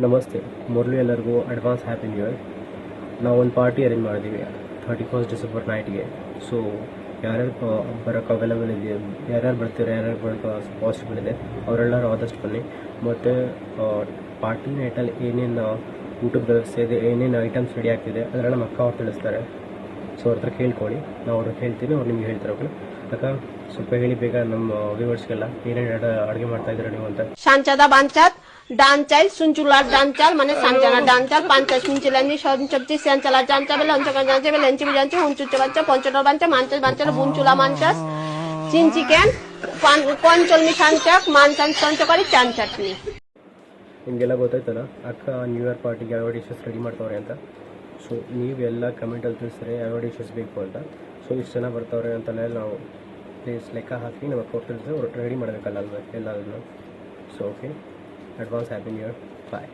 ನಮಸ್ತೆ. ಮೊದಲು ಎಲ್ಲರಿಗೂ ಅಡ್ವಾನ್ಸ್ ಹ್ಯಾಪಿ ನ್ಯೂ ಇಯರ್. ನಾವು ಒಂದು ಪಾರ್ಟಿ ಅರೇಂಜ್ ಮಾಡಿದ್ದೀವಿ 31st ಡಿಸೆಂಬರ್ ನೈಟ್ಗೆ. ಸೊ ಯಾರ್ಯಾರು ಬರೋಕ್ಕೆ ಅವೈಲೇಬಲ್ ಇದೆಯಾ, ಯಾರ್ಯಾರು ಬರ್ತೀರಾ, ಯಾರ್ಯಾರು ಬರೋಕ್ಕೆ ಪಾಸಿಬಲ್ ಇದೆ ಅವರೆಲ್ಲರೂ ಆದಷ್ಟು ಬನ್ನಿ. ಮತ್ತು ಪಾರ್ಟಿ ನೈಟಲ್ಲಿ ಏನೇನು ಊಟದ ವ್ಯವಸ್ಥೆ ಇದೆ, ಏನೇನು ಐಟಮ್ಸ್ ರೆಡಿ ಆಗ್ತಿದೆ ಅದರೆಲ್ಲ ನಮ್ಮ ಅಕ್ಕ ಅವ್ರು ತಿಳಿಸ್ತಾರೆ. ಸೊ ಅವ್ರ ಹತ್ರ ಕೇಳ್ಕೊಳ್ಳಿ, ನಾವು ಅವ್ರಿಗೆ ಹೇಳ್ತೀನಿ, ಅವ್ರು ನಿಮ್ಗೆ ಹೇಳ್ತಾರೆ. ಓಕೆ ಅಕ್ಕ, ಸ್ವಲ್ಪ ಹೇಳಿ ಬೇಗ ನಮ್ಮ ವ್ಯೂವರ್ಸ್ಗೆಲ್ಲ ಏನೇನು ಅಡುಗೆ ಮಾಡ್ತಾ ಇದ್ದೀರಾ ನೀವು ಅಂತ. সাঞ্চাদা বাঞ্চাত ডানচাইল সুনচুলার ডানচাল মানে সাঞ্চানা ডানচাল পাঞ্চাল সুনচিলানি সঞ্চবজি সাঞ্চালা ডানচাবেলে অঞ্চকা ডানচাবেলে এনচিবি ডানচা হুনচুচে বাঞ্চা পঞ্চটর বাঞ্চা মানচাল বাঞ্চাল বুনচুলা মানচাস চিন চিকেন পঞ্চলমি সাঞ্চাক মানচান সঞ্চকারি চান ಚಟ್ನಿ. ನಿಮಗೆಲ್ಲ ಗೊತ್ತಾಯ್ತಲ್ಲ ಅಕ್ಕ ನ್ಯೂ ಇಯರ್ ಪಾರ್ಟಿಗೆ ಯಾವ ಡಿಶಸ್ ರೆಡಿ ಮಾಡ್ತಾವ್ರೆ ಅಂತ. ಸೊ ನೀವೆಲ್ಲ ಕಮೆಂಟಲ್ಲಿ ತಿಳಿಸ್ತಾರೆ ಯಾವ ಡಿಶಸ್ ಬೇಕು ಅಂತ. ಸೊ ಇಷ್ಟು ಜನ ಬರ್ತಾವ್ರೆ ಅಂತೆಲ್ಲ ನಾವು ಪ್ಲೇಸ್ ಲೆಕ್ಕ ಹಾಕಿ ನಮ್ಮ ಅಕ್ಕ ತಿಳಿಸಿದ್ರೆ ಅವ್ರು ರೆಡಿ ಮಾಡಬೇಕಲ್ಲ ಅಲ್ವ ಎಲ್ಲದನ್ನು. So okay, advance happy new year. ಬಾಯ್.